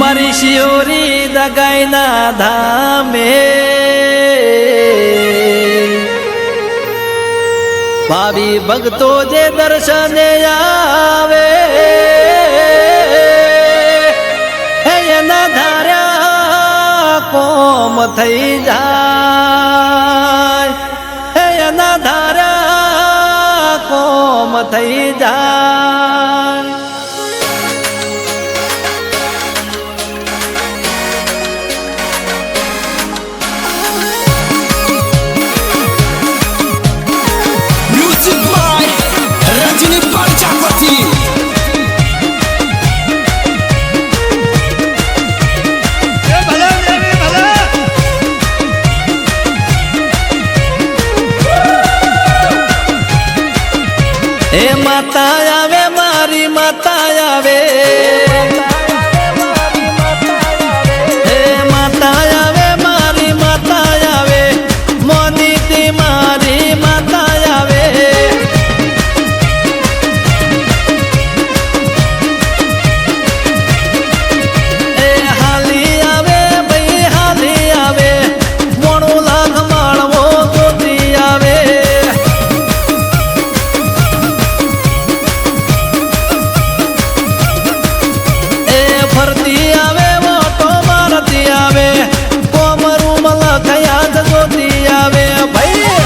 મારી શિયોરી દગાઈના ધામે ભાવી ભક્તો જે દર્શને આવે એના ધાર્યા કોમ થઈ જાય એના ધાર્યા કોમ થઈ જાય એ માતા આવે મારી માતા આવે એ માતા આવે મારી માતા આવે મોદીતી મારી માતા આવે એ હાલી આવે ભાઈ હાલી આવે મોણું લાખ માળવો ગોતી આવે ફરતી આવે ઓટો મારતી આવે કોમરું મલા થયા જગોતી આવે ભાઈ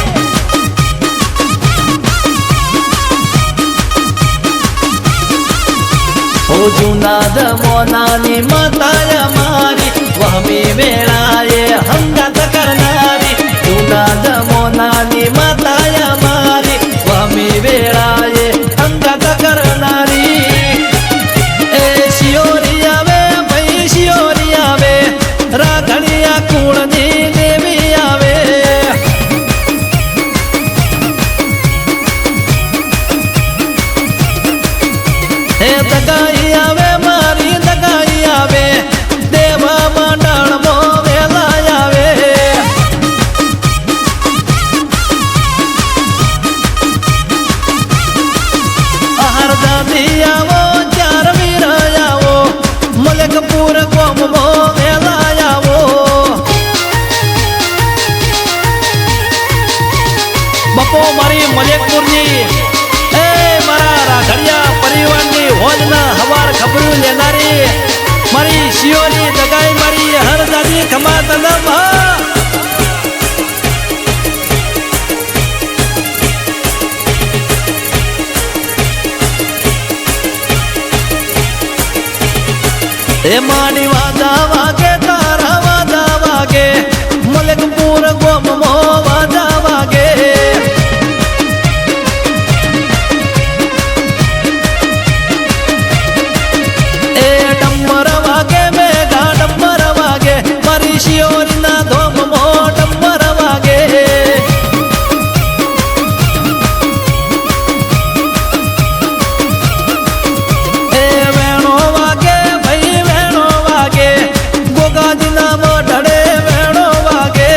ઓ જુનાદ મોનાની માતા મારી વહમી વેળાએ હંગાત કરનારી જુનાદ મોનાની માતા મારી વહમી વેળાએ હંગાત કરનારી રાધણિયા કુળની દેવી આવે હે દગાઈ આવે મારી દગાઈ આવે દેવા મંડળમાં વેલા આવે આહાર દાદી આવો ચાર વીર આવો મલકપુર ગોમમાં વેલા બપો મારી મલેકપુરની એ મારા રાઘડિયા પરિવારની હોજના હવાર ખબરું લેનારી મારી શિયોની દગાઈ મારી હર દાદી ખમા તલબ એ માડી વાદા વાગે તારા વાદા વાગે મલેકપુર ગોમમો વાદા વાગે શિયોરીના ધોમમાં ડમર વાગે એ વેણો વાગે ભાઈ વેણો વાગે ગોગાજીના મોઢડે વેણો વાગે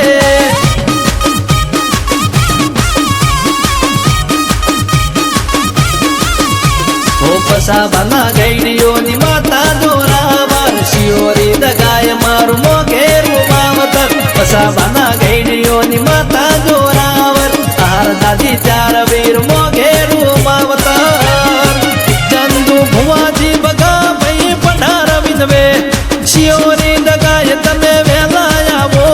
ઓ પસા ભાના ગઈડીઓની માતા જોરાવાર શિયોરી દગાય મારું મોઘેરું માવતર પસા ભાના ગઈડીઓની માતા જોરાવર આહાર દાદી ચાર વીર મોઘેરું માવતર ચંદુ ભુવાજી બગા ભાઈ પઢાર વિનવે શિયોરી દગાય તમે વેલા આવો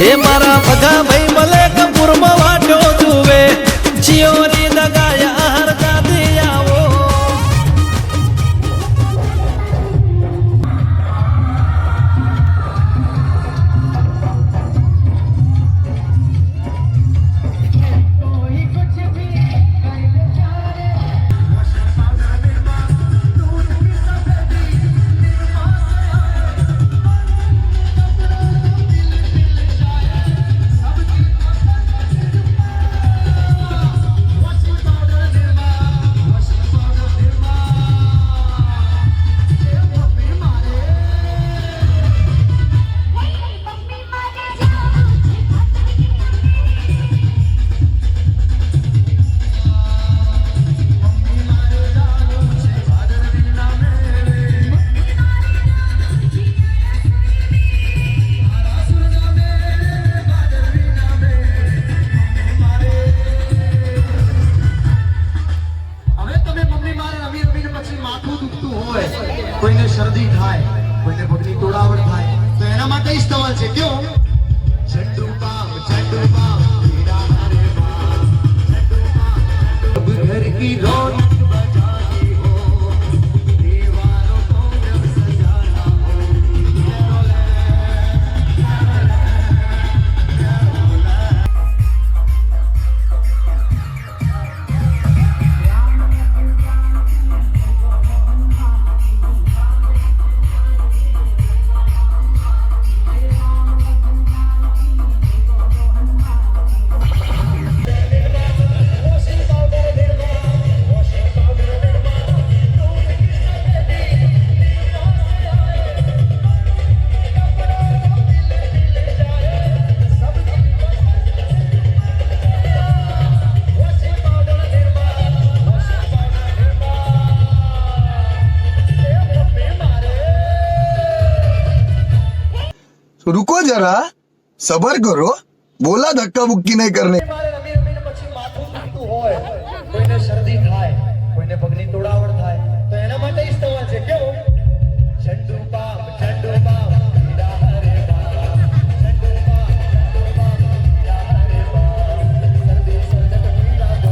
એ મારા ભગા ભાઈ મલેકપુરમાં વાટો જુએ શિયોરી દગાય આહાર દાદી આવો શરદી થાય, કોઈને પગની તોડાવડ થાય તો એના માટે જ સવાલ છે. કયો? ચંડુ બામ પીડા હરે બામ, ચંડુ બામ ઘર કી રોડ બજાતી હો, દીવારો को जब सजाना हो, रुको जरा, सबर करो, बोला धक्का बुक्की नहीं करने. પછી માથું દુખતું હોય, કોઈને શરદી થાય, કોઈને પગની તોડાવડ થાય તો એના માટે જ સવાલ છે. કેવો? ચંડુ બામ પીડા હરે બામ, ચંડુ બામ પીડા હરે બામ, શરદી સર્જક પીડા દો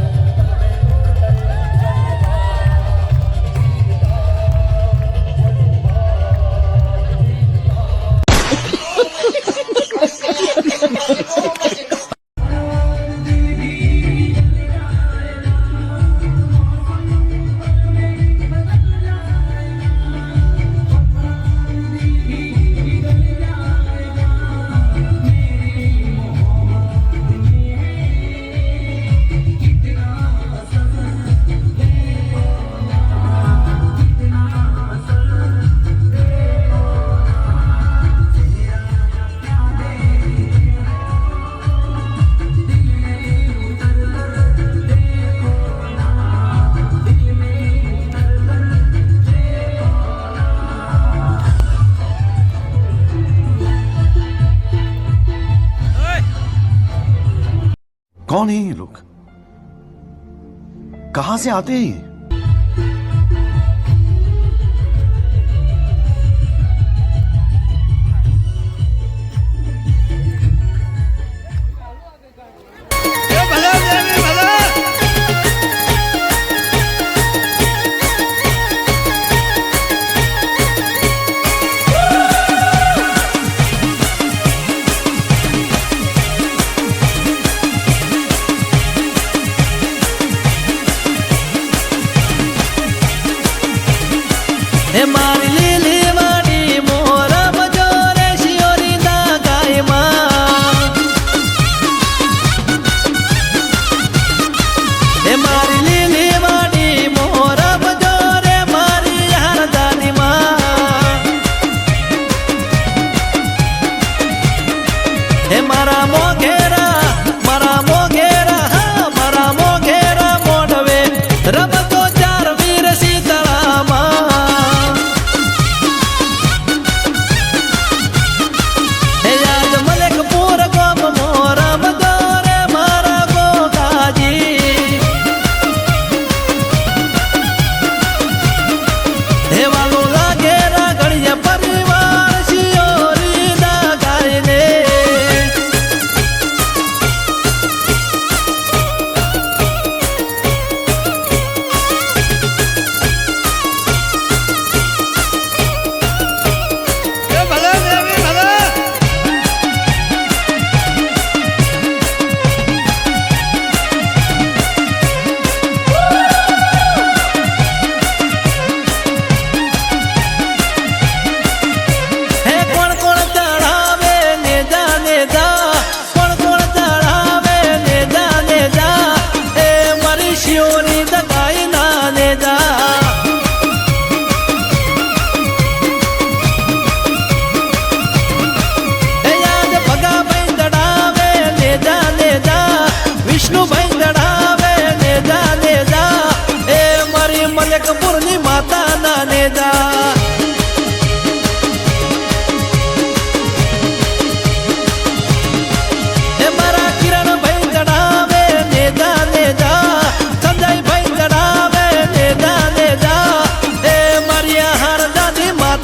कौन है ये लोग? कहां से आते हैं ये? હે મારી લીલી વાડી મોરા બજોરે શિયોરી ના ગાયમાં, હે મારી લીલી વાડી મોરા બજોરે મારી હારદાનીમાં, હે મારા મોઘેરા હા મારા મોઘેરા મોઢવે રમતો ચાર વીર શીતળામાં, હે યાદ મલકપુર ગોમ મોરા બજોરે મારા ગોગાજી, હે વાલો લાગે રાગડિયા પરિવાર શિયોરી ના ગાયને, હે કોણ કોણ ચડાવે નેજા નેજા, કોણ કોણ ચડાવે નેજા નેજા, એ મારી શિયોરી દગાઈ ના નેજા, હે યાદ ભગાભાઈ ચડાવે નેજા નેજા, વિષ્ણુભાઈ ચડાવે નેજા નેજા, એ મારી મલકપુરની માતા ના નેજા, હે મારા કિરણભાઈ ચડાવે નેજા નેજા, સંજયભાઈ ચડાવે નેજા નેજા, એ મારી હારદાની માતા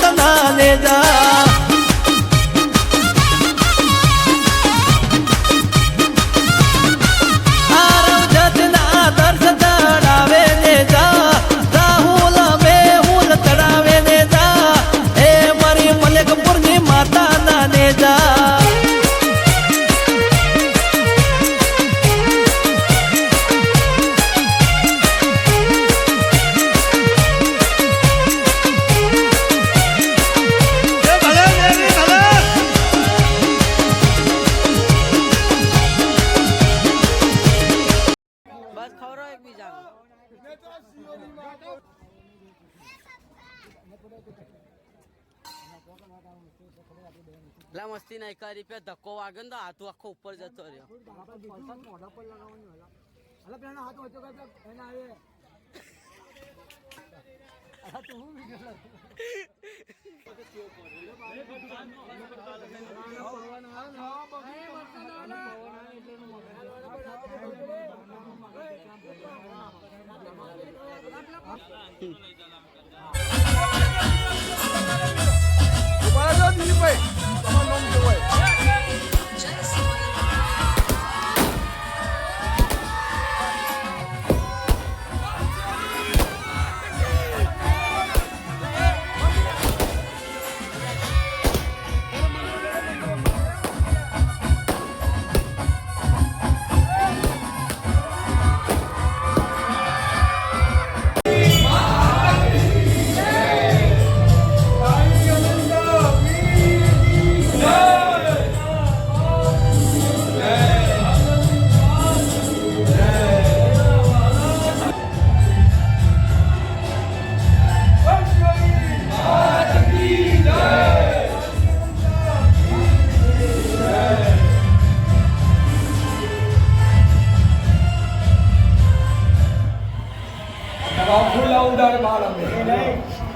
લા મસ્તી નહીં કરી પે ધક્કો વાગે ને તો હાથું આખો ઉપર જતો રહ્યો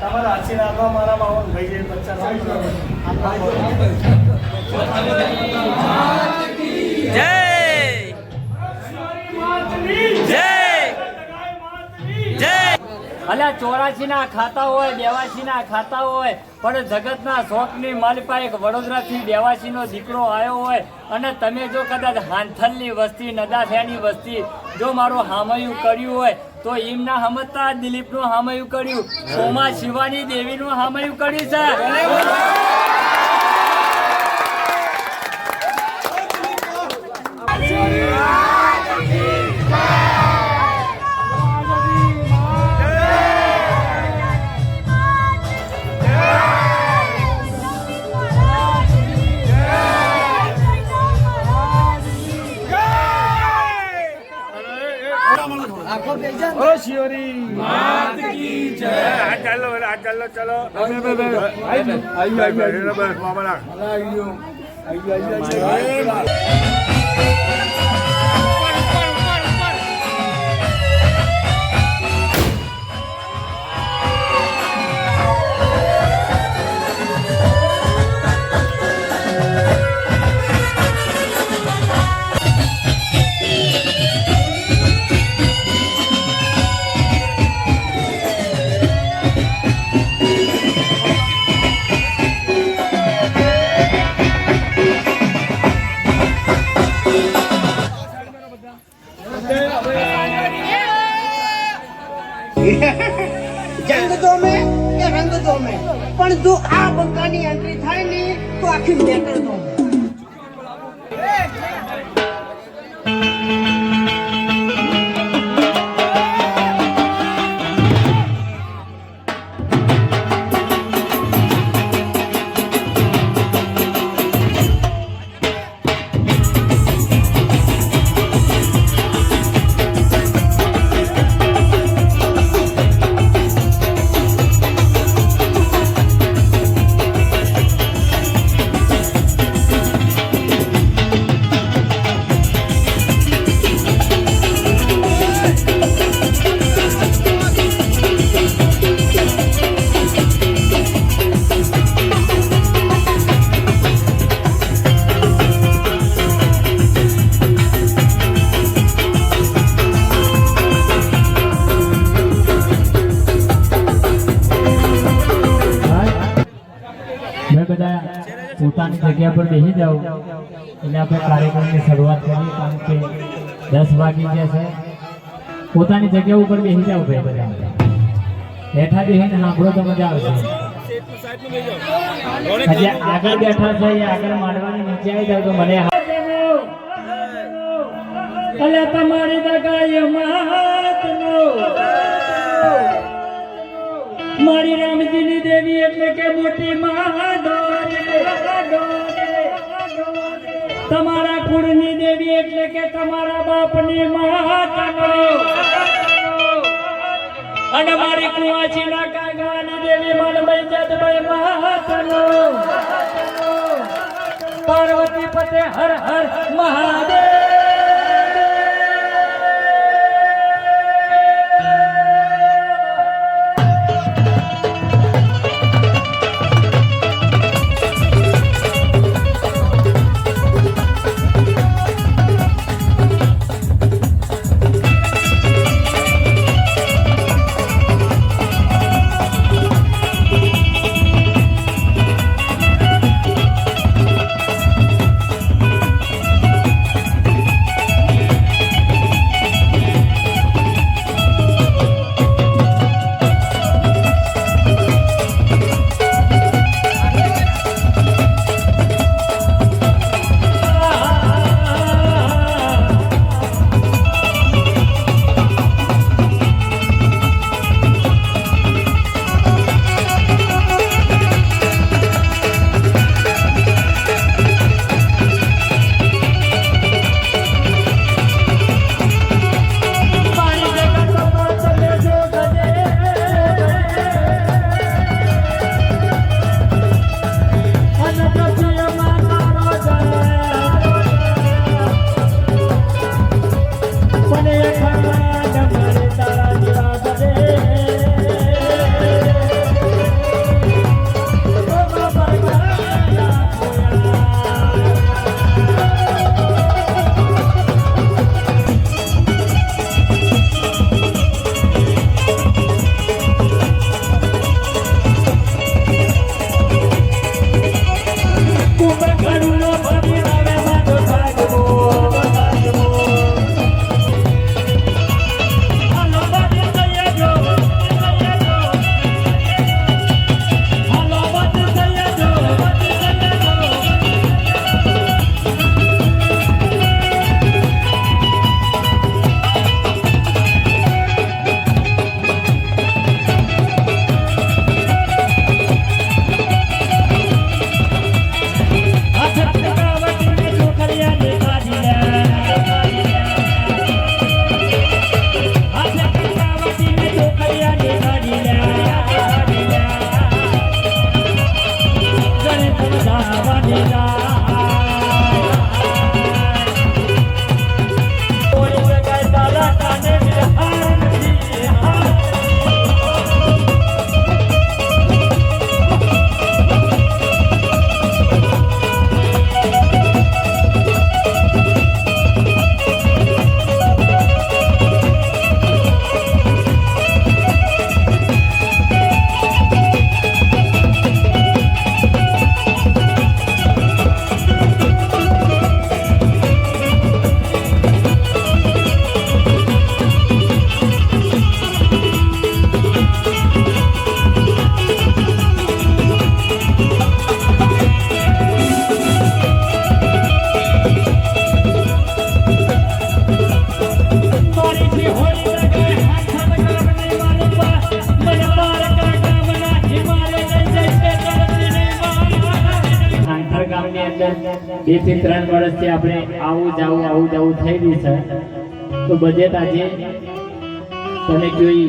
તમારા આશીર્વાદમાં મારા માવન ભાઈ જે બચ્ચા અલ્યા 84 ના ખાતા હોય 82 ના ખાતા હોય પણ જગતના શોખની માલિપા એક વડોદરાથી 82 નો દીકરો આવ્યો હોય અને તમે જો કદાચ હાંથલની વસ્તી નદાફિયાની વસ્તી જો મારું હામયું કર્યું હોય તો એમના સમજતા દિલીપનું હામયું કર્યું સોમા શિવાની દેવીનું હામયું કર્યું છે જંગ દો મેં કે રંગ દો મેં પણ જો આ બંકાની એન્ટ્રી થાય ને તો આખી મેટર દો પોતાની જગ્યા પર બેસી જાઓ એટલે આપણે કાર્યક્રમની શરૂઆત કરીએ કારણ કે 10 વાગી ગયા છે પોતાની જગ્યા ઉપર બેસી જાઓ ભાઈ બધા બેઠા બેસીને સાંભળો તો મજા આવશે હજી આગળ બેઠા છે એ આગળ માંડવાની નીચે આવી જાવ તો મને અલે તમારી દગાય માતનો મારી રામજીની દેવી એટલે કે મોટી તમારા કુળની દેવી એટલે કે તમારા બાપની માતાનો અને મારી કુવાચીના કાગાની દેવી મનમય માતનો પાર્વતી પતે હર હર મહાદેવ બે થી 3 વર્ષથી આપણે આવું જાવું થઈ રહ્યું છે તો બજેટ આજે તને જોઈ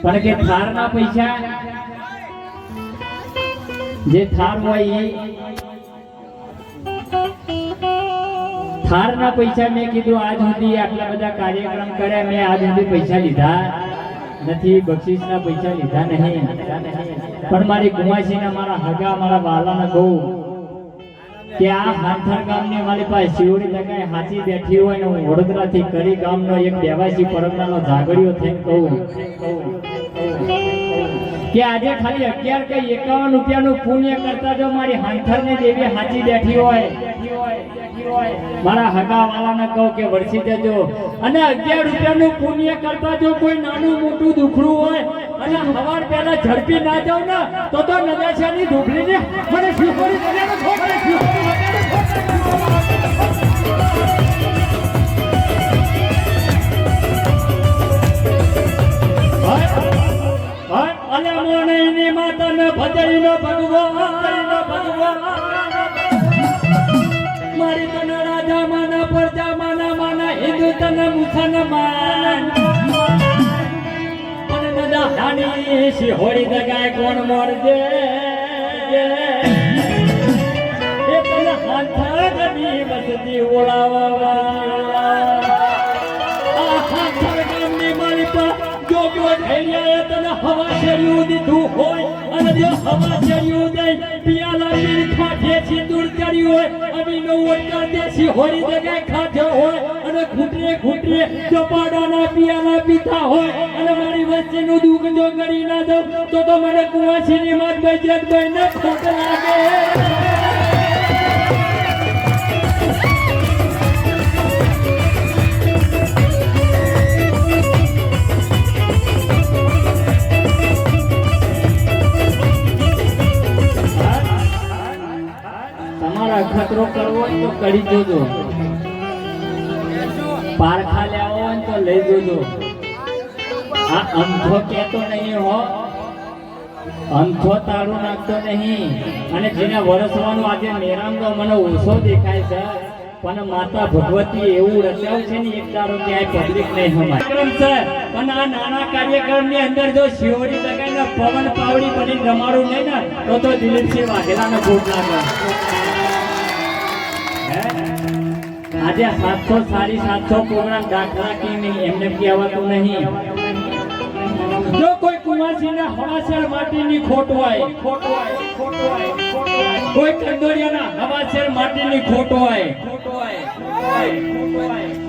પણ કે થારના પૈસા જે થાર હોય એ થારના પૈસા મેં કીધું આજ સુધી આટલા બધા કાર્યક્રમ કર્યા મેં આજ સુધી પૈસા લીધા નથી, બક્ષિસના પૈસા લીધા નહીં, પણ મારી કુમાસીના મારા હગા મારા વાલાના કહું કે આ હાંથર ગામની મારી પાસે શિવડી જગ્યાએ હાચી બેઠી હોય ને હું વડોદરાથી કરી ગામનો એક દેવાસી પરગણાનો ઝાગડીયો થઈને કહું કે આજે ખાલી 11 કે 51 રૂપિયાનું પુણ્ય કરતા જો મારી હાંથરની દેવી હાચી બેઠી હોય મારા હગા વાલાને કહું કે વરસી જજો અને 11 રૂપિયાનું પુણ્ય કરતા જો કોઈ નાનું મોટું દુખડું હોય અને સવાર પહેલા ઝડપી ના જાવ ને તો નગાશાની ઢોકળીને મને શીખવાડી દેવાનો છો મને અને મોણેની માતાને ભજઈનો ભગવાન મારી તને રાજા માના પ્રજા માના હિન્દુ તને મુસલમાન અને દાદા ભવાની શિહોરી દગાય કોણ મોરજે એ તને હાથા ગમી વસતી ઓળાવા આ હાથા ગામની મારી પા જો ઢેરિયાએ તને હવા શેર્યું દીધું હોય અને જો હવા શેર્યું દઈ પિયાલા પીર ખાધે સિંદૂર કર્યું હોય અમીનો ઓટકા દેશી હોરી દગાય ખાધો હોય અને ઘૂંટરે ઘૂંટરે ચપાડાના પિયાલા પીતા હોય અને મારી વચ્ચેનું દુઃખ જો કરી ના દઉં તો મને કુવાસીની માત બજરતભાઈ ને ખોટ લાગે ખતરો કરવો હોય તો કરી જોજો પારખા લેવો હોય તો લઈ જોજો આ અંધો કેતો નહીં હો અંધો તારું નાખતો નહીં અને જેને વરસવાનું આજે મેરાંગો મને ઓછો દેખાય છે પણ માતા ભગવતી એવું રચાયું છે ને એક દાડો ક્યાંય પબ્લિક નહીં હમાય કાર્યક્રમ છે પણ આ નાના કાર્યક્રમની અંદર જો શિહોરી દગાઈને પવન પાવડી બની રમાડું નહીં ને તો દિલીપસિંહ વાઘેલાને ભૂખ લાગે આજે 700 પ્રોગ્રામ દાખલા કે નહીં એમને કહેવાતું નહીં જો કોઈ કુંવાસીના હવાસેર માટીની ખોટ હોય કોઈ કંદોરિયાના હવાસેર માટીની ખોટ હોય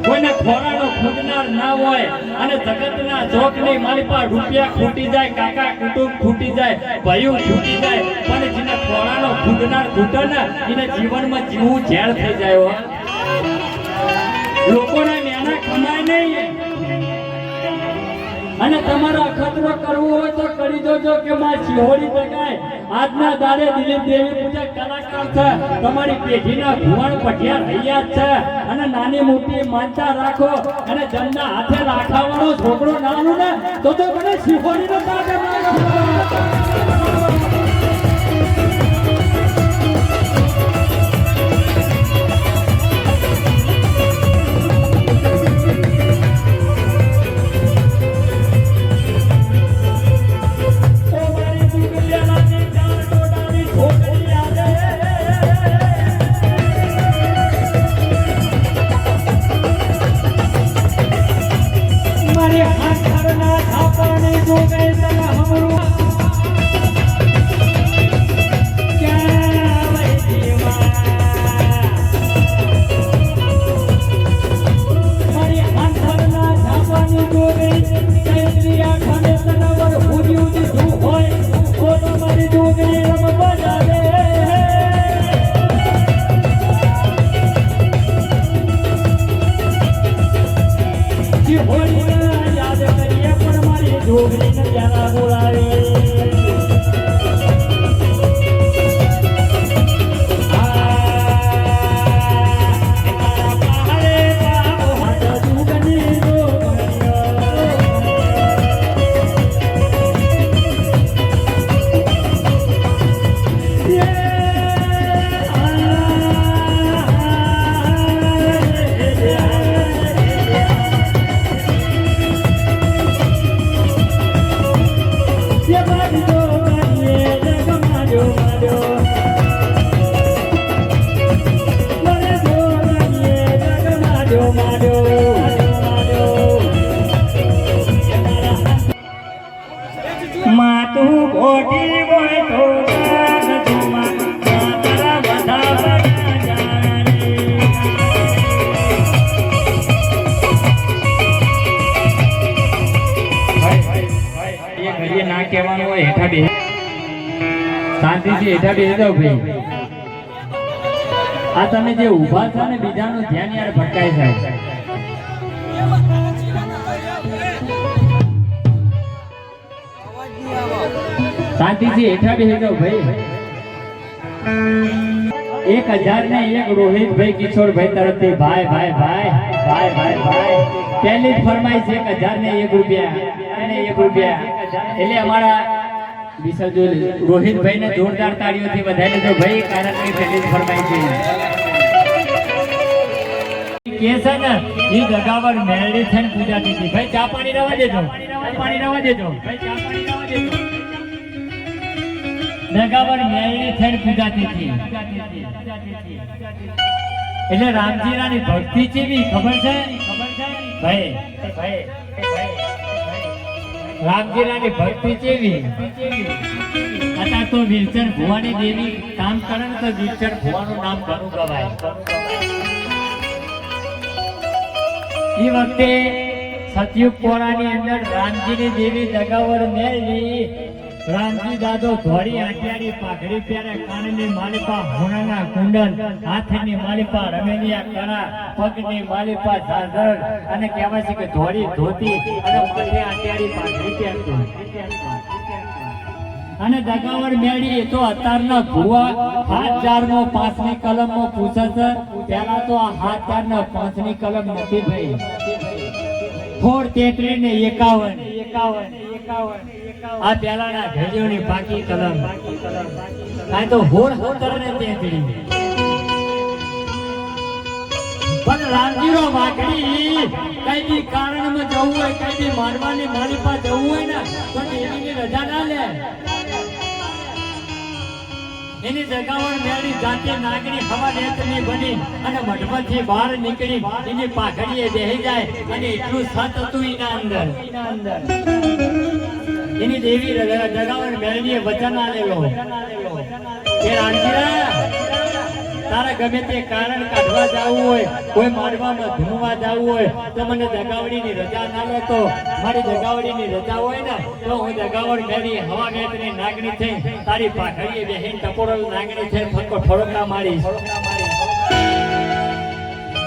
કોઈને ખોરાનો ખૂટનાર ના હોય અને જગતના જોકની મારી પાસે રૂપિયા ખૂટી જાય કાકા કુટુંબ ખૂટી જાય ભાઈઓ ખૂટી જાય પણ જેને ખોરાનો ખૂટનાર ખૂટે ને એને જીવનમાં જીવવું ઝેર થઈ જાય લોકોના નેના કમાય નહીં અને તમારો અખતરો કરવો હોય તો કરી જોજો કે માં શિહોરી દગાય આજના દાડે દિલીપ દેવી પૂજક કલાકાર છે તમારી પેઢીના ભુવન પઢિયા રહ્યા છે અને નાની મોટી માનતા રાખો અને જમના હાથે લાખાવાનો છોકરો નાનું ને તો મને શિહોરીનો દાડે શાંતિથી હેઠા બેસી જાઓ ભાઈ આ તમે જે ઊભા છો ને બીજાનું ધ્યાન યાર ભટકાય છે શાંતિથી હેઠા બેસી જાઓ ભાઈ 1000 ને 1 રોહિતભાઈ કિશોરભાઈ તરફથી ભાઈ ભાઈ ભાઈ ભાઈ ભાઈ ભાઈ પહેલી જ ફરમાઈશ 1000 ને 1 રૂપિયા અને 1 રૂપિયા એટલે અમારા વિસર્જો રોહિતભાઈ ને જોરદાર તાળીઓથી વધાવી દેજો ભાઈ કારણ કે પહેલી જ ફરમાઈશ છે કે છે ને એ દગાવર મેલડી થઈને પૂજા દીધી ભાઈ ચા પાણી રવા દેજો પાણી રવા દેજો દગાવર ન્યાયની થઈને પૂજાતી હતી એટલે રામજીરાની ભક્તિ કેવી ખબર છે ભાઈ રામજીરાની ભક્તિ કેવી અત્યારે તો વિરચન ભુવાની દેવી કામ કરે ને તો વિરચન ભુવાનું નામ ઘણું ગવાય એ વખતે સતયુગ પોળાની અંદર રામજીની દેવી દગાવર મેળવી રામજી દાદો ધોળી આટિયાની પાઘડી પહેરે કાનની માલિપા હોનાના કુંડલ હાથની માલિપા રમેનિયા કરા પગની માલિપા ઝાઝર અને કહેવાય છે કે ધોળી ધોતી અને માથે આટિયાની પાઘડી પહેરતો અને દગાવર મેળી એ તો અત્યારના ભુવા 7,000 5ની કલમમાં પૂછે છે પહેલા તો આ 7,000 5ની કલમ નથી ભાઈ 433 ને 51 આ પહેલાના ઘડીઓની પાકી કલમ આ તો 17 ને 33 પણ રામજીરો વાઘડી કઈ બી કારણમાં જવું હોય કઈ બી મારવાની મારી પાસે જવું હોય ને તો દેવીની રજા ના લે એની જગાવર મેળી જાતે નાગની હવા નેત્રની બની અને મઢમાંથી બહાર નીકળી એની પાઘડીએ બેહી જાય અને એટલું સત હતું એના અંદર એની દેવી જગાવર મેળવીએ વચન આલેલો કે રામજીરા તારા ગમે તે કારણ કાઢવા જવું હોય કોઈ મારવામાં ધૂમવા જવું હોય તો મને જગાવડીની રજા ના લે તો મારી જગાવડીની રજા હોય ને તો હું જગાવડ મેળી હવા નેત્રની નાગણી થઈ તારી પાઘડીએ બેહીને ટપોડલ નાગણી થઈ ફટકો ઠોડકા મારીશ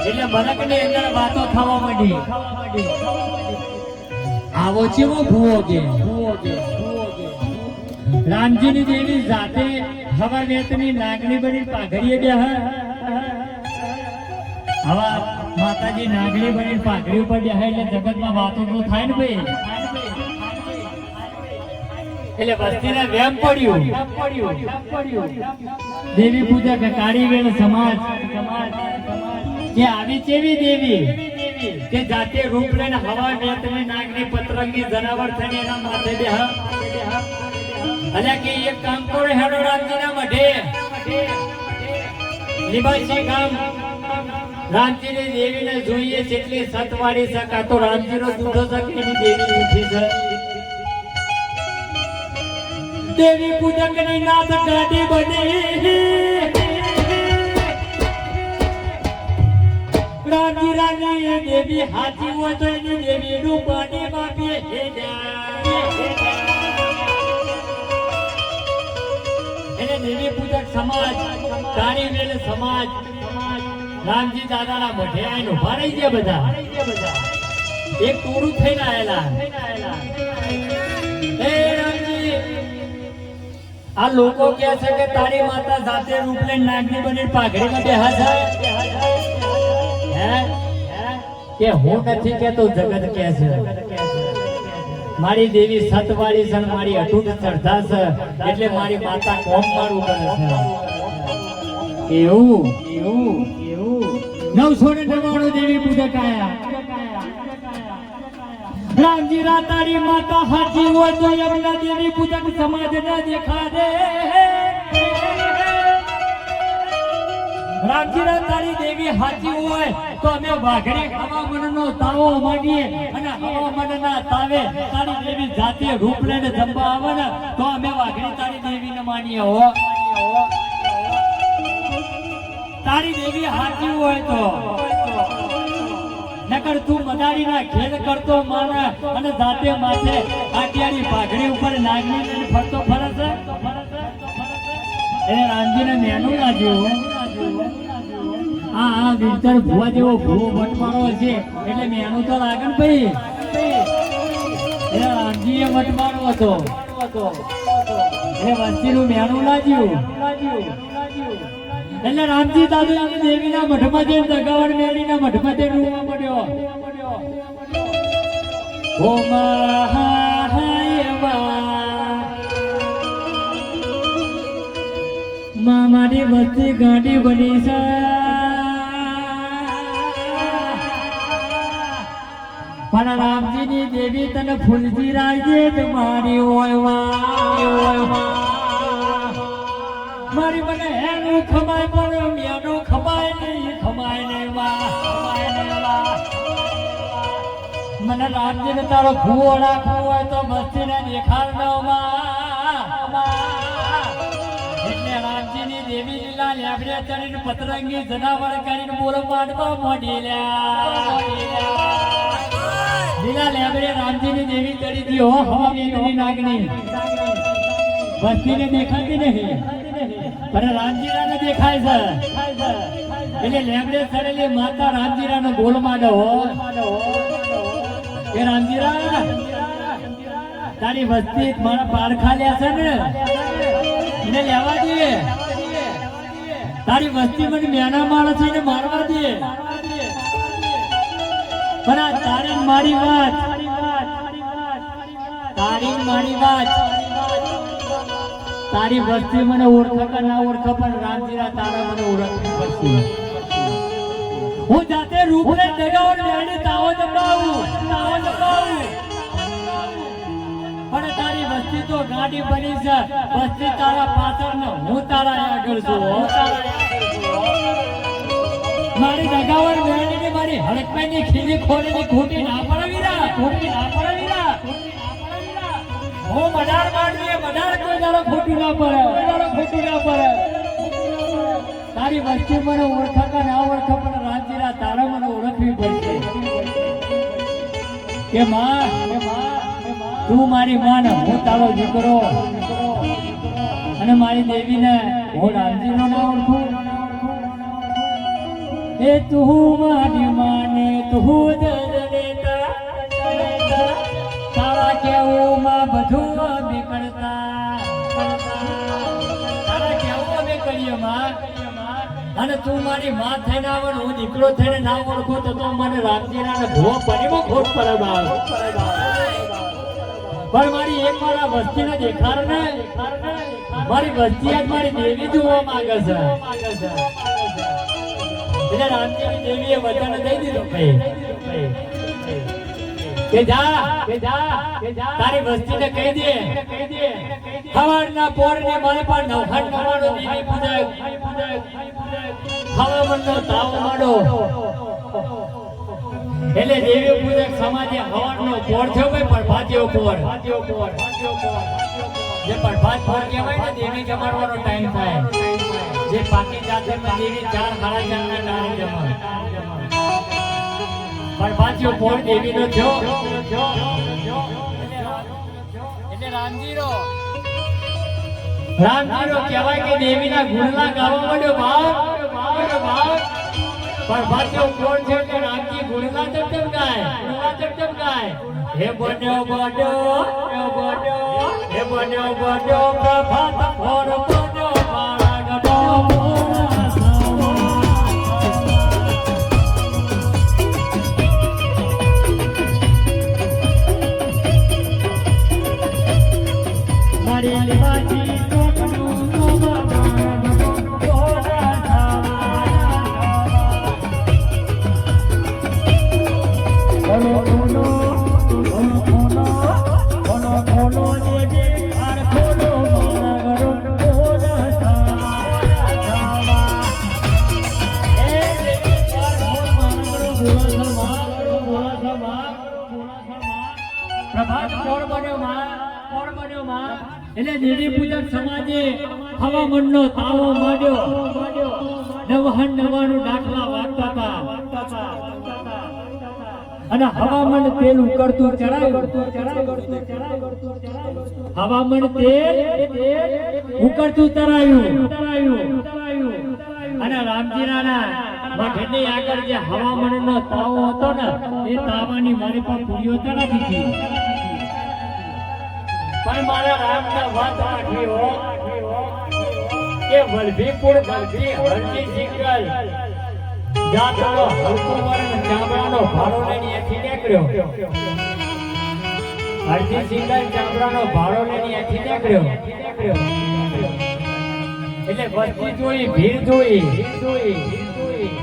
એટલે મનકની અંદર વાતો થવા માંડી આવો ચેવો ભૂવો કે રામજીની દેવી જાતે હવા નેતની નાગણી બની પાઘડીએ બે હવા માતાજી નાગણી બની પાઘડી ઉપર બે એટલે જગતમાં વાતો તો થાય ને ભાઈ એટલે વસ્તીને વેમ પડ્યું દેવી પૂજક કાળી વેલ સમાજ કે આવી કેવી દેવી કે જાતે રૂપ લઈને હવા નેતની નાગની પતરંગી જનાવર થઈને એના માથે બે અલ્યા કે એક કામ કરો હેડો રામજીના મઢે લીબાસી ગામ રામજીની દેવીને જોઈએ જેટલી સતવાડી શકા તો રામજીનો દૂધો શકે એની દેવી ઉઠી છે દેવી પૂજકની નાથ ગાડી બની રામજી રાની દેવી હાચી હોય તો એની દેવી નું પાણી માપીએ એને દેવી પૂજક સમાજ કાળી વેલ સમાજ રામજી દાદાના મઢે આવીને ઉભા રહી ગયા બધા એક ટોળું થઈને આયેલા હે રામજી આ લોકો કહે છે કે તારી માતા જાતે રૂપ લઈને નાગની બની પાઘડીમાં બેહા છે હે કે હું નથી કેતો જગત કહે છે મારી દેવી સતવાળી છે મારી અટૂટ શ્રદ્ધા છે એટલે મારી માતા કોમ મારું કરે છે એવું 999 દેવી પૂજક આયા રામજી રા તારી માતા હાજી હોય તો એમના દેવી પૂજક સમાજ ના દેખા દે રામજી રા તારી દેવી હાજી હોય તો અમે વાઘડી હવામાનનો તાવો માંગીએ અને હવામાનના તાવે તારી દેવી જાતે રૂપ લઈને જમવા આવે ને તો અમે વાઘડી તારી દેવીને માનીએ હો તારી દેવી હાજી હોય તો નકર તું મદારીના ખેલ કરતો માને અને જાતે માથે આટિયાની પાઘડી ઉપર નાગની લઈને ફરતો ફરે છે એને રામજીને મેનું લાગ્યું આ વિરતર ભુવા જેવો ભૂવો વટમારો છે એટલે મેનું તો લાગે ને ભાઈ એટલે રામજીએ વટમારો હતો એટલે વસ્તીનું મેનું લાગ્યું એટલે રામજી દાદુ એની દેવીના મઠમાં જઈને દગાવડ મેળીના મઠમાં જઈને રૂવા પડ્યો ઓ માં મારી વસ્તી ગાંડી બની છે પણ મારા રામજીની દેવી તને ફૂલજી રાજે જ મારી હોય મારી મને એનું ખમાય પણ મેનું ખમાય નહીં મને રામજીને તારો ભૂવો રાખવો હોય તો મસ્તીને દેખાડવામાં એટલે રામજીની દેવી લીલા લેબડે ચડીને પતરંગી જનાવર કરીને બોલ પાડવા મોડી લીલા લેબડે રામજીની દેવી ચડી દી હો હવાની નાગની વસ્તીને દેખાતી નહીં પણ રામજીરાને દેખાય છે એટલે લેબડે ચડેલી માતા રામજીરાનો બોલ માંડો એ રામજીરા તારી વસ્તી મારા પારખા લે છે ને એને લેવા દે તારી વસ્તી મને મેના માણસ એને મારવા દે પણ આ તારી મારી વાત તારી વસ્તી મને ઓળખે કે ના ઓળખે પણ રામજીરા તારા મને ઓળખવી પડશે હું જાતે રૂપને ડગાવર લેને તાવો દબાવું પણ તારી વસ્તી તો ગાડી બની છે વસ્તી તારા પાછળ ને હું તારા આગળ છું મારી ડગાવર લેને મારી હડકવાની ખીલી ખોલીની ખોટી ના પડાવીરા હું મડાર મારવી મડાર કોઈ દાડો ખોટું ના પડે તારી વસ્તી મને ઓળખા કે ના ઓળખા પણ રામજીરા તારા મને ઓળખવી પડશે કે માં તું મારી માં હું તારો દીકરો અને મારી દેવીને હું રામજીનો ના ઓળખું એ તું મારી માને તું દેતા તારા કેવું માં બધું અમે કરતા તારા કેવું અમે કરીએ માં અને તું મારી માં થઈને આવે હું દીકરો થઈને ના ઓળખું તો મને રામજીરાને ભૂવો પડીમાં ખોટ પડે પણ મારી એક મારા વસ્તીને દેખાડ ને મારી વસ્તી આજ મારી દેવી જોવા માંગે છે એટલે રામજીની દેવીએ વચન દઈ દીધું કે જા તારી વસ્તીને કહી દે સવારના પોરની મારે પણ નવખંડ નવાણો દેવી પૂજક હવામાનનો તાવો માંડો એટલે દેવી પૂજક સમાજે હવાનનો પોર થયો ભાઈ પડભાત્યો પોર જે પડભાત પોર કહેવાય ને દેવી જમાડવાનો ટાઈમ થાય જે પાકી જાતમાં દેવી 4 સાડા 4 ના ટાણે જમાડે પડભાત્યો પોર દેવીનો થયો એટલે રામજીરો કહેવાય કે દેવીના ગુણલા ગાવા માંડ્યો ભાવ પણ ભાત્યો કોણ છે કે રામજી ગુણલા ચમચમ ગાય હે બન્યો પ્રભાત ફોર બન્યો મારા ગડો મારી લીબાજી એટલે દેવી પૂજક સમાજે હવામાનનો તાવો માંડ્યો નવાનું દાખલા વાગતા હતા અને હવામાન તેલ ઉકળતું ચડાયું હવામાન તેલ ઉકળતું તરાયું અને રામજીરાના મઠની આગળ જે હવામાનનો તાવો હતો ને એ તાવાની મારી પર પૂરીઓ તરાતી હતી પણ મારા રામના વાત રાખી હો કે વલભીપુર હરજી સિંગલ જાતનો હલકુવરણ ચામડાનો ભાડો લઈને અહીંથી નીકળ્યો હરજી સિંગલ ચામડાનો ભાડો લઈને અહીંથી નીકળ્યો એટલે વસ્તી જોઈ ભીડ જોઈ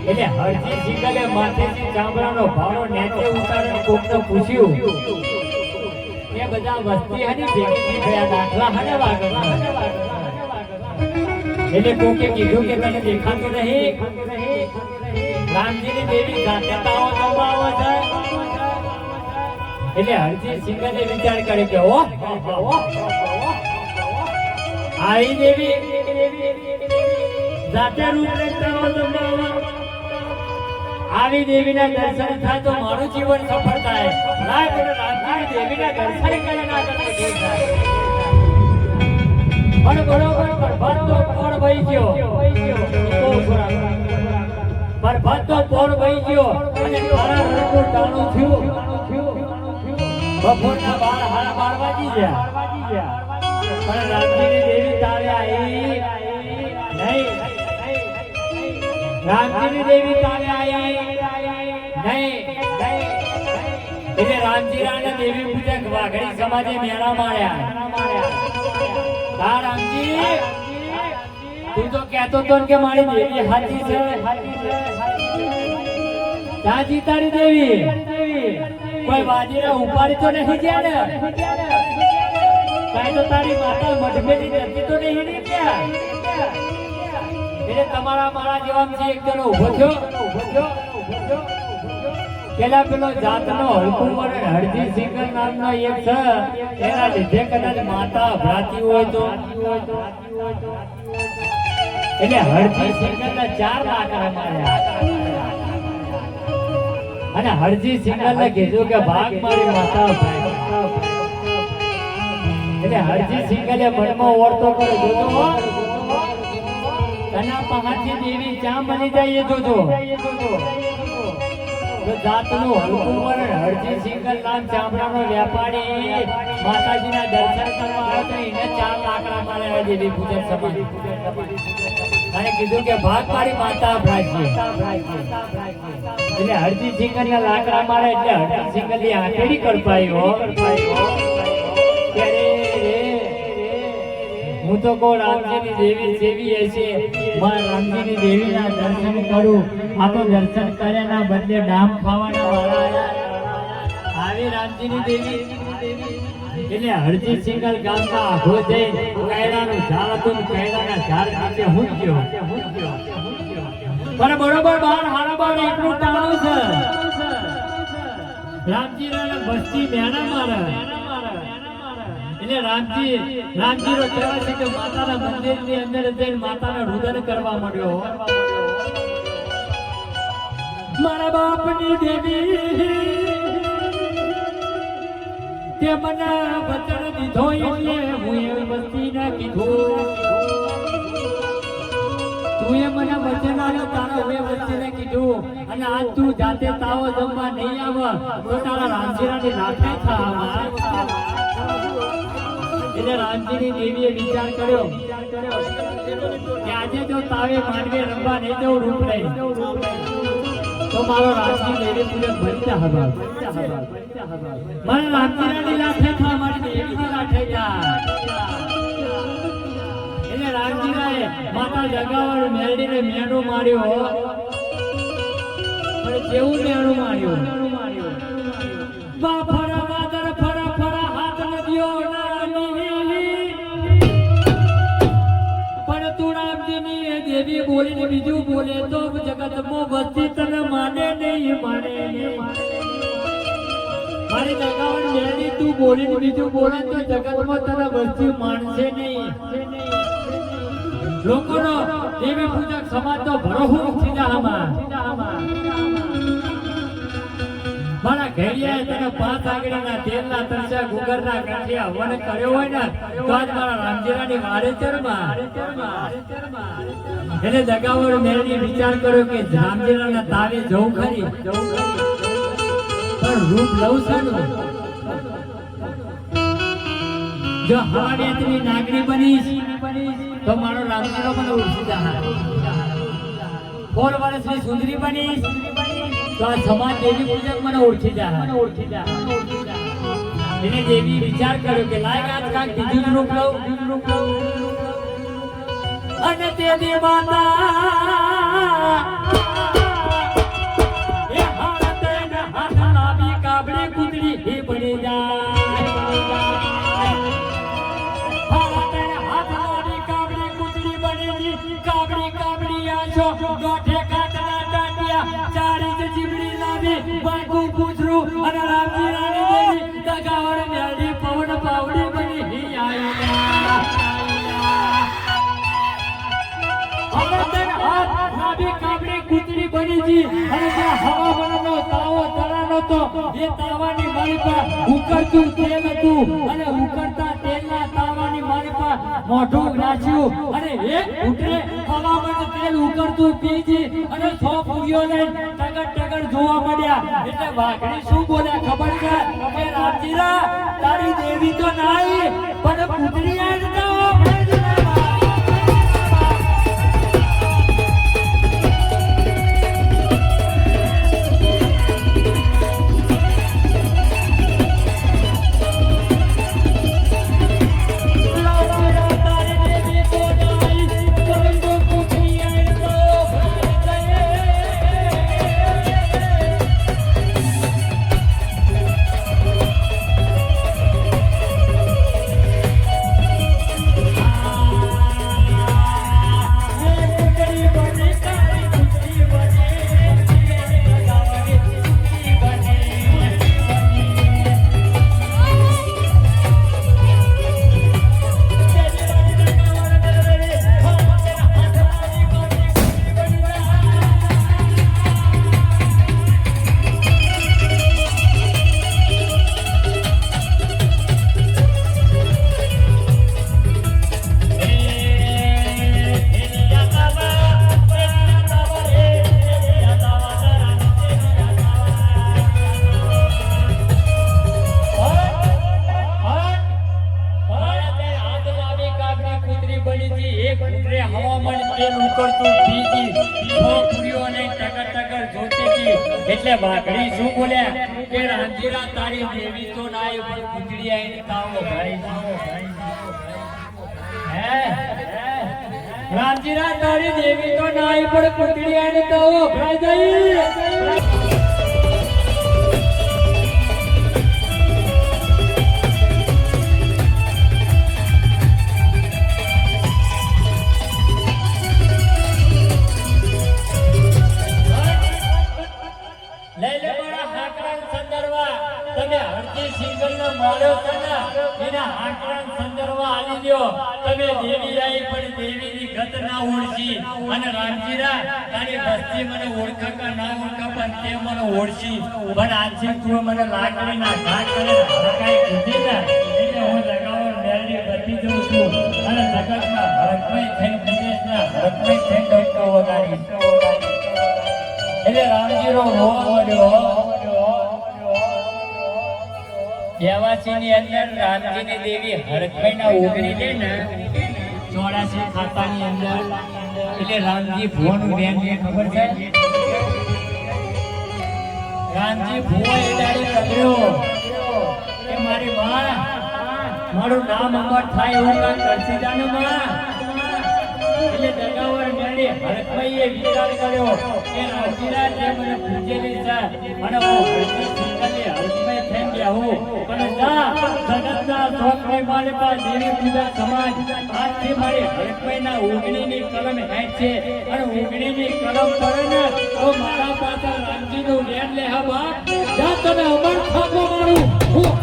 એટલે હરજી સિંગલે માથેથી ચામડાનો ભારો નેચે ઉતારીને કોકને પૂછ્યું એ બધા વસ્તી હની ભેગી થયા દાખલા હને વાગડ એટલે કોકે કીધું કે તને દેખાતું નહીં રામજીની દેવી જાતે તાવો જમાવો છે એટલે હરજી સિંગલે વિચાર કર્યો કે આઈ દેવી જાતે રૂપ લેતા જમાવો આવી દેવીના દર્શન થાય તો મારું જીવન સફળ થાય લાય મને રામજીની દેવીના દર્શન કરે ના કરે પણ બરોબર પરબત તો કોણ વહી ગયો પરબત તો કોણ વહી ગયો અને તારા રણનું ટાણું થયું બપોરના 12 વાગી ગયા પણ રામજીની દેવી તારે આવી નહીં રામજીની દેવી તારે આવી નહીં એટલે રામજીરાને દેવી પૂજક વાઘડી સમાજે મેળા માર્યા હા રામજી તું તો કહેતો તો કે મારી દેવી હાથી છે ત્યાં જીતારી દેવી કોઈ બાજીરા ઉપાડી તો નહીં ગયા ને કઈ તો તારી માતા મઢમેલી જતી તો નહીં ને ત્યાં એટલે તમારા મારા જેવા એક જણો ઉભો થયો પેલા પેલો જાતનો હલકુમર હરજી સિંગર નામનો એક છે એના લીધે કદાચ માતા ભરાતી હોય તો એટલે હરજી સિંગરના 4 લાકડા માર્યા અને હરજી સિંગરને કીધું કે ભાગ મારી માતા એટલે હરજી સિંગલે મનમાં ઓરતો કરે જોજો તના પહાડથી દેવી ચા બની જાય એ જોજો તો જાતનું હલકું વરણ હરજી સિંગલ નામ ચામડાનો વેપારી માતાજીના દર્શન કરવા આવ્યો તો એને 4 લાકડા માર્યા દેવી પૂજન સમાજ અને કીધું કે ભાગ મારી માતા અભરાજી એટલે હરજી સિંગલના લાકડા મારે એટલે હરજી સિંગલની આંખેડી કરપાયો હું તો કહું રામજીની દેવી સેવી હશે મારા રામજીની દેવીના દર્શન કરું આ તો દર્શન કર્યાના બદલે ડામ ખાવાના વાળા આવી રામજીની દેવી એટલે હરજી સિંગલ ગામના આઘો જઈ કૈરાનું ઝાડ હતું કૈરાના ઝાડ નીચે હું ગયો પણ બરોબર 12 એટલું ટાણું છે રામજીના બસ્તી મેણા મારે એટલે રામજી નો કહેવાય છે કે માતાના મંદિરની અંદર જઈને માતાના રુદન કરવા માંડ્યો મારા બાપની દેવી તે મને વચન દીધો એટલે હું એ વસ્તીને કીધું તું એ મને વચન આલ્યો તારા હવે વસ્તીને કીધું અને આજ તું જાતે તાવો જમવા નહીં આવે તો તારા રામજીરાની લાઠે થા એટલે રામજીની દેવીએ વિચાર કર્યો કે આજે જો તાવે માંડવે રમવા નહીં જવું રૂપ નહીં તો મારો રામજી દેવી પૂજક બનતા હવા મારા રામજીની લાઠે થા મારી દેવીની લાઠે થા એટલે રામજીરાએ માતા જગાવડ મેળીને મેણો માર્યો પણ કેવું મેણો માર્યો ફરા વાદર ફરા હાથ નદીઓ દેવી બોલીને બીજું બોલે તો જગતમાં વસ્તી તને માને નહીં મારી જગાવડ મેળી તું બોલીને બીજું બોલે તો જગતમાં તને વસ્તી માનશે નહીં લોકોનો દેવી પૂજક સમાજ તો ભરોહો ઉઠી જામાં મારા ઘેરિયાએ તને 5 આંગળીના તેલના તરસ્યા ગુગરના કાંઠે હવન કર્યો હોય ને તો આજ મારા રામજીરાની વારે ચરમાં એટલે જગાવડ મેળવી વિચાર કર્યો કે રામજીરાના તાવે જવું ખરી પણ રૂપ લઉં છું જો હવાડિયાની નાગરી બનીશ તો મારો રામજીરો મને ઓળખી જાય 4 વર્ષની સુંદરી બનીશ તો આ સમાજ દેવી પૂજક મને ઓળખી જાય એને દેવી વિચાર કર્યો કે લાય આજ કાંક બીજું જ રૂપ લઉં અને તેની માતા છો દોઢે કાચના ટાંટિયા ચારી જ જીબડી લાવી વાગું પૂછરું અને રામજી રાણી દેવી દગાવડ મેળી પવન પાવડી બની હી આયો કૂતરી બની જી અને જે હવામાનનો તાવો તરાનો તો એ તાવાની મારી પર ઉકળતું તેલ હતું અને ઉકળતા તેલના તાવાની મારી પર મોઢું નાખ્યું અને એક ઉતરે હવામાન તેલ ઉકળતું પીજી અને 100 પૂરીઓ લઈને ટગર જોવા મળ્યા એટલે વાઘડી શું બોલ્યા ખબર છે કે રામજીરા તારી દેવી તો નાઈ પણ કૂતરી આઈ તો એટલે વાઘડી શું બોલ્યા કે રામજીરા તારી દેવી તો નાઈ પણ કૂતરી આઈને તાવો ભાઈ રામજીરા તારી દેવી તો નાઈ પણ કૂતરી આઈને તાવો ભાઈ તમે દેવી આઈ પણ દેવીની ગત ના ઓળખી અને રામજીરા તારી બસ્તી મને ઓળખા ના ઓળખા પણ તે મને ઓળખી પણ આજે તું મને લાકડીના ઘા કરે હરકાઈ કીધી ને એટલે હું લગાવર મેલની બધી જઉં છું અને જગતના હરકમય થઈને વિદેશના હરકમય થઈને ડોકો વગાડી એટલે રામજીરો રોવા મળ્યો દેવાસીની અંદર રામજીની દેવી હરકભાઈના ઓગળી દે ને 84 ખાતાની અંદર એટલે રામજી ભુવાનું વેમ ને ખબર છે રામજી ભુવા એડાડી પકડ્યો કે મારી માં મારું નામ અમર થાય એવું કામ કરતી જાને માં એટલે દગાવર મેળી હરકભાઈએ વિચાર કર્યો કે રામજીરા જે મને પૂજેલી છે અને હું હરકભાઈ સિંગલે હરકભાઈ થઈ ગયા હું પણ જા જગતના શોખની મારી પાસે દેવી પૂજા સમાજ આજથી મારી હરકભાઈના ઓગણીની કલમ હેઠ છે અને ઓગણીની કલમ પડે ને તો મારા પાસે રામજીનું વેણ લે હા બાપ જા તને અમર થાકો મારું હું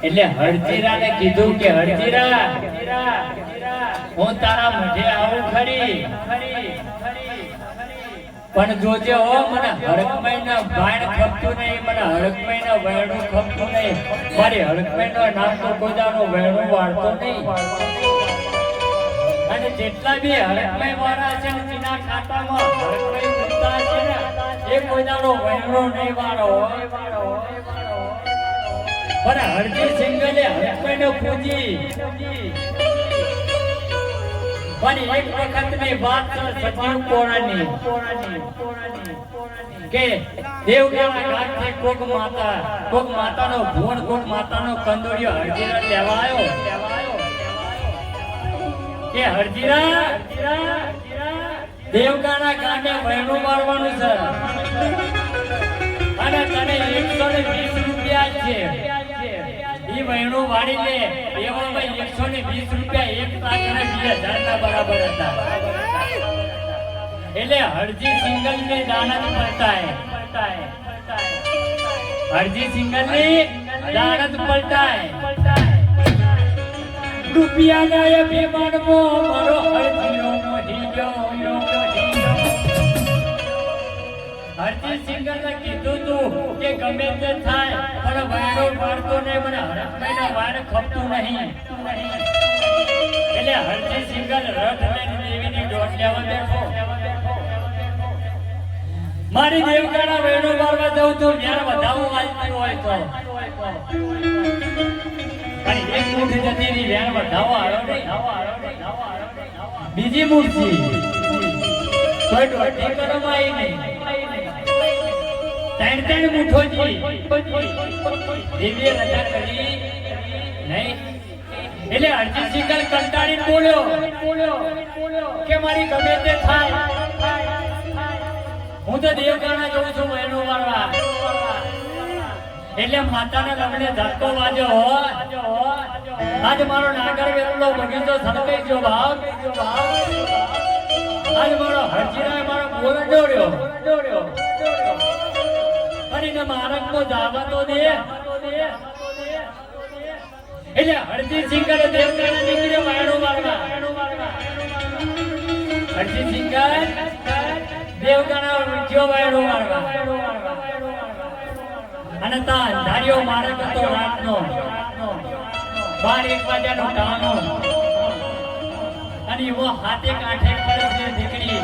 એટલે હરજીરાને કીધું કે હરજીરા હું તારા મઢે આવું ખરી પણ જોજે હો મને હરકમઈના ભાણ ખપતું નહીં મને હરકમઈના વેણું ખપતું નહીં મારી હરકમઈનો નામ તો કોદાનો વેણું વાળતો નહીં અને જેટલા બી હરકમઈ વાળા છે ને તેના ખાતામાં હરકમઈ મુદ્દા છે ને એ કોદાનો વેણું નહીં વાળો પણ હરજી સિંગલે હરકમઈનો પૂજી પણ એક વખતની વાત છે સજીવ કોરાની કે દેવગાના ઘાટથી કોક માતાનો ભૂણ કોક માતાનો કંદોડિયો હરજીરા લેવા આવ્યો કે હરજીરા દેવગાના ગામે વહેણું મારવાનું છે અને તને 120 રૂપિયા છે ઈ વહેણું વાળી લે એવામાં 120 રૂપિયા એક તાકને 2000 ના બરાબર હતા એટલે હરજી સિંગલ में दानत पड़ता है हरजी सिंगल में दानत पड़ता है રૂપિયા ના એ બેમાન મો મારો હરજીનો મોઢી ગયો હરજી સિંગલ ને કીધું તું કે ગમે તે થાય પણ વાયરો મારતો નહીં મને હરખભાઈનો વાયર ખપતું નહીં એટલે હરજી સિંગલ રથ લઈને દેવીની દોટ લેવા બેઠો મારી દેવગાના વેણો મારવા જઉં છું જ્યારે વધાવું વાંચતું હોય તો અને એક મૂઠ જતી ની વેણ વધાવો આવ્યો નહીં બીજી મૂઠથી કોઈ દોઢી કરવામાં આવી નહીં ત્રણ મૂઠોજી દેવીએ રજા કરી નહીં એટલે હરજી સિંગલ કંટાળીને બોલ્યો કે મારી ગમે તે થાય હું તો દેવગાના જોઉં છું એનો મારવા એટલે માતાના લગ્ને ધક્કો વાગ્યો આજ મારો નાગર વેરલો બગીચો સળગાઈ ગયો ભાવ આજ મારો હરજીરાએ મારો બોલ દોડ્યો અને એને મારકમાં જાવા તો દે એટલે હરજી સિંગલ દેવગાના નીકળ્યો વાયડો મારવા હરજી સિંગલ દેવગાના વિજ્યો વાયડો મારવા અને તા અંધારીઓ મારક હતો રાતનો 12-1 વાગ્યાનો ટાણો અને એવો હાથે કાંઠે પડે દીકરી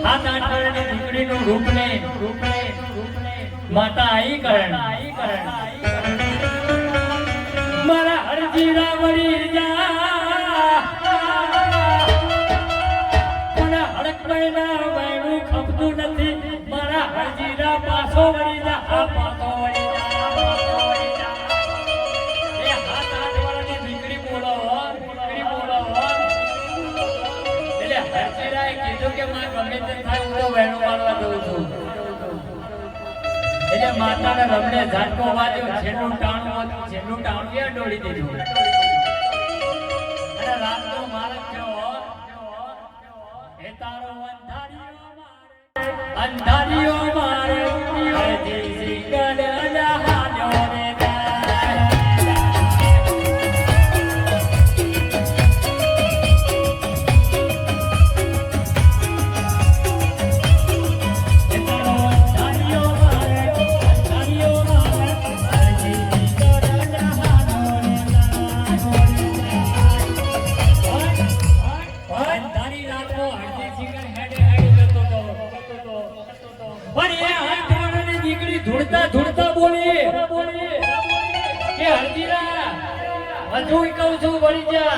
7-8 વર્ષની દીકરીનું રૂપ લે માતા આઈ કરણ મારા હરજીરા વળી જા મને હડકભાઈના વાયડું ખપતું નથી મારા હરજીરા પાછો વળી જા પાછો વળી જા એ 7-8 વર્ષની દીકરી બોલો એટલે હરજીરાએ કીધું કે માં ગમે તે થાય હું તો વહેણું મારવા જઉં છું એટલે માતાના રમને ઝાટકો વાગ્યો છેલ્લું ટાણું ક્યાં ડોળી દીધું અને રાતનો મારક થયો એ તારો અંધારીઓ મારે હરજી સિંગલ અજાહાજો રે ધૂળતા બોલી કે હરજીરા હજુ કહું છું વળી જા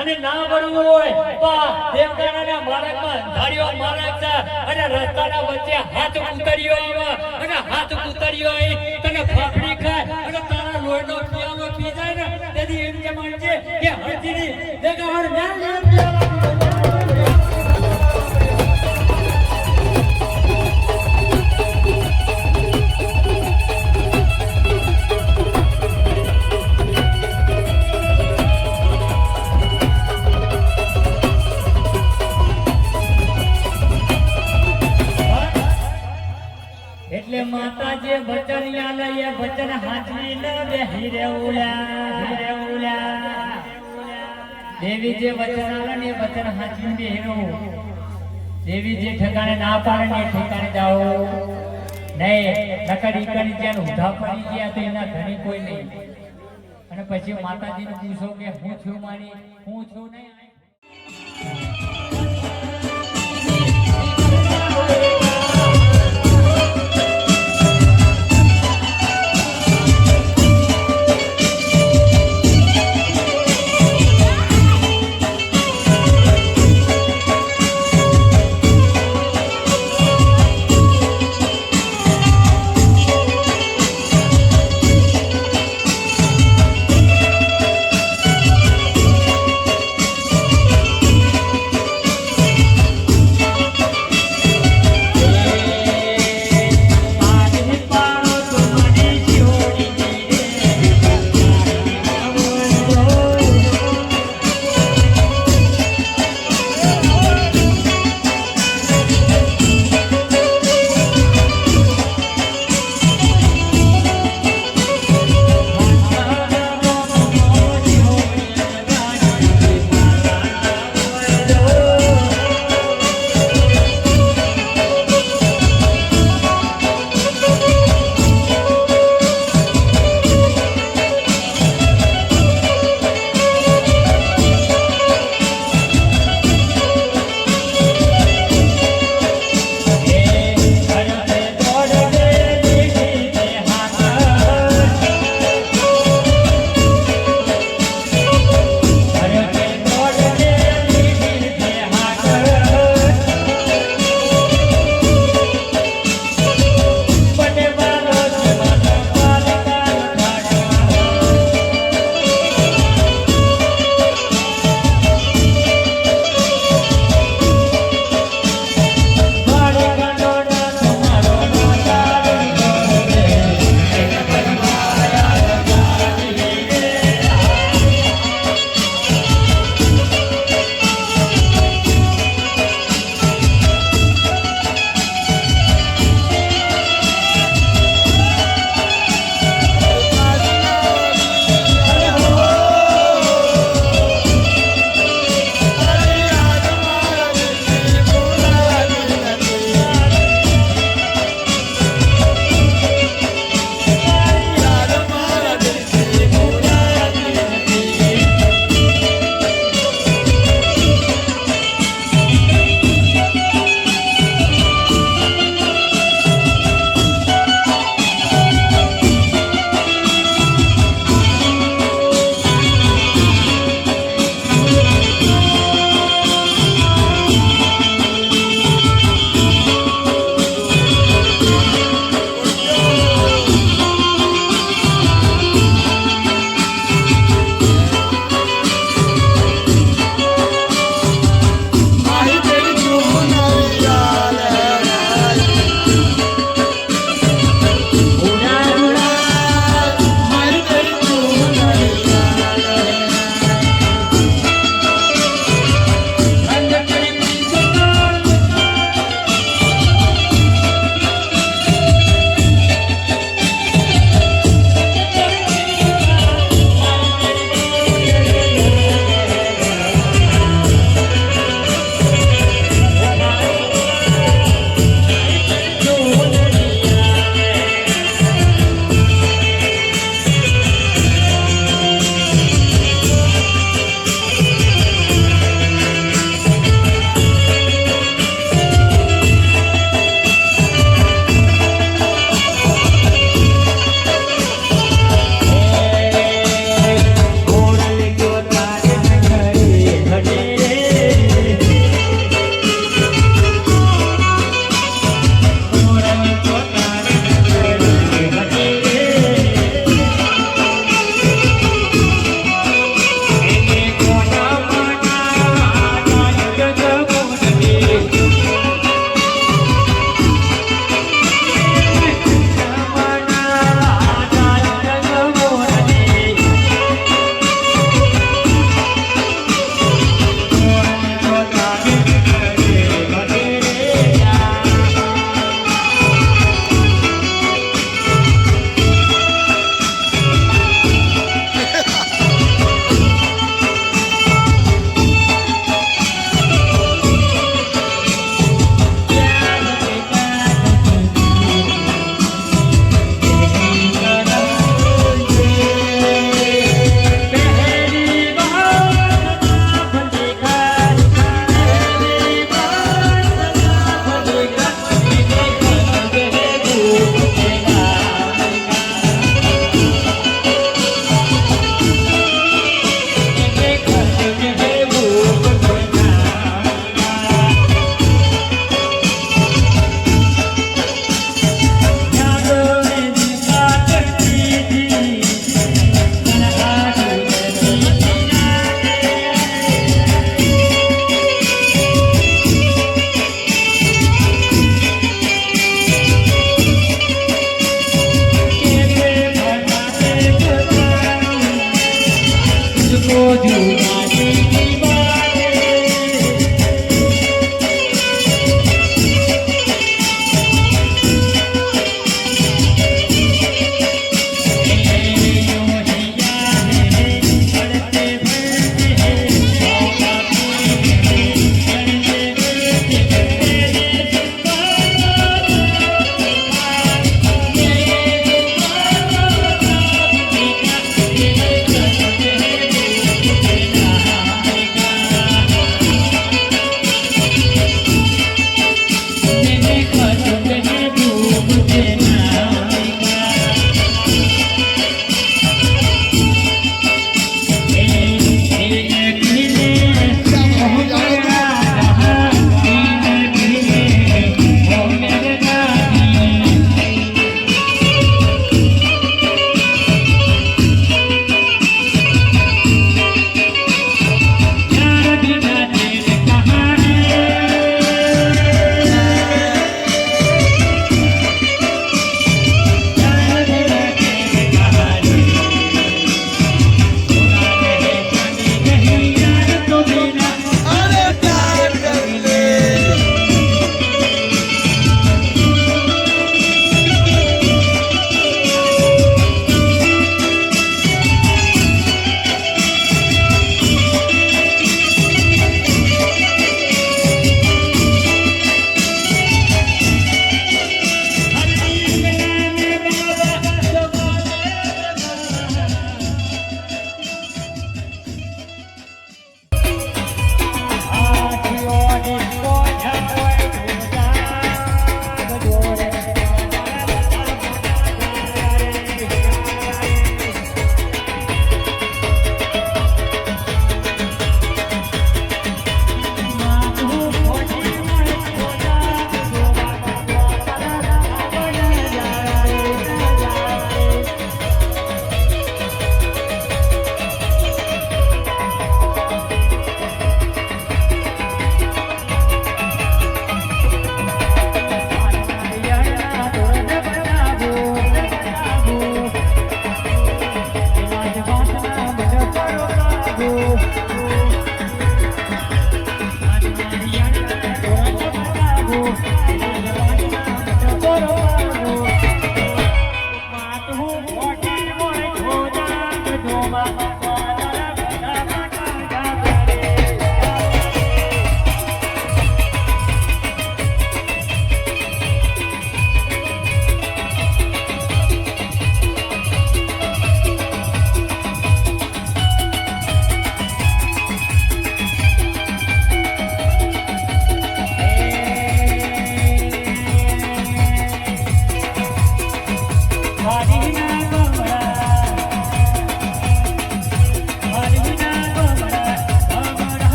અને ના વળવું હોય તો દેવગાના માળકમાં ધાર્યો માળક છે અને રસ્તાના વચ્ચે હાથ ઉતર્યો અને હાથ ઉતર્યો તને ફાફડી ખાય અને તારા લોહીનો પિયાલો પી જાય ને તેથી એમ કે માનજે કે હરજીની દેગાવણ ના એટલે માતા જે વચન યાલે એ વચન હાચવી ન બેહી રેઉલા દેવી જે વચન આલે ને વચન હાચવી બેહી દેવી જે ઠેકાણે ના પાડે ને ઠેકાણે જાઓ નહીં નકર ઈકણી જ્યાં ઉધા પડી ગયા તો એના ઘણી કોઈ નહીં અને પછી માતાજીને પૂછો કે હું છું મારી હું છું નહીં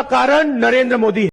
उसका कारण नरेंद्र मोदी है।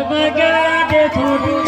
પગમાં ગાડે થોડું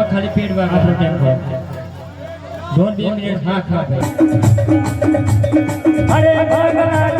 ખાલી પેટ વાગા ટેમ્પો દોન 2 મિનિટ હા ખા અરે ભગવાન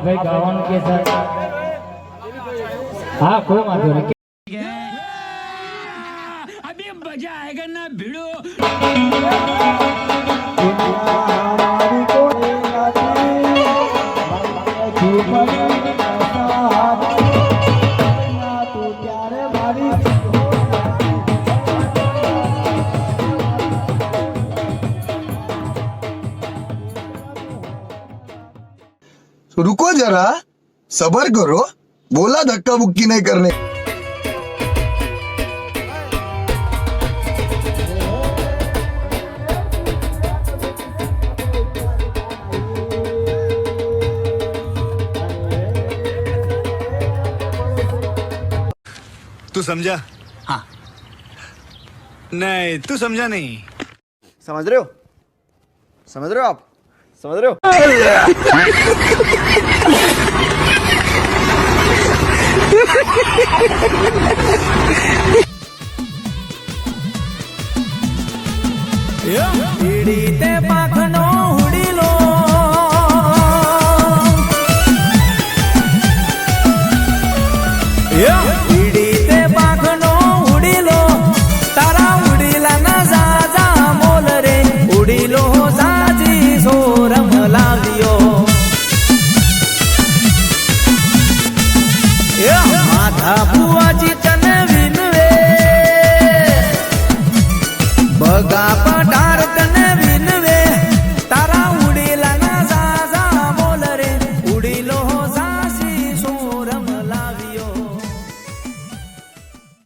ભાઈ ગાવાનું કે છે હા કોઈ વાંધો નહીં रुको जरा सबर करो बोला धक्का बुक्की नहीं करने तू समझा? हाँ नहीं तू समझा नहीं समझ रहे हो आप समझ रहे हो Yeah.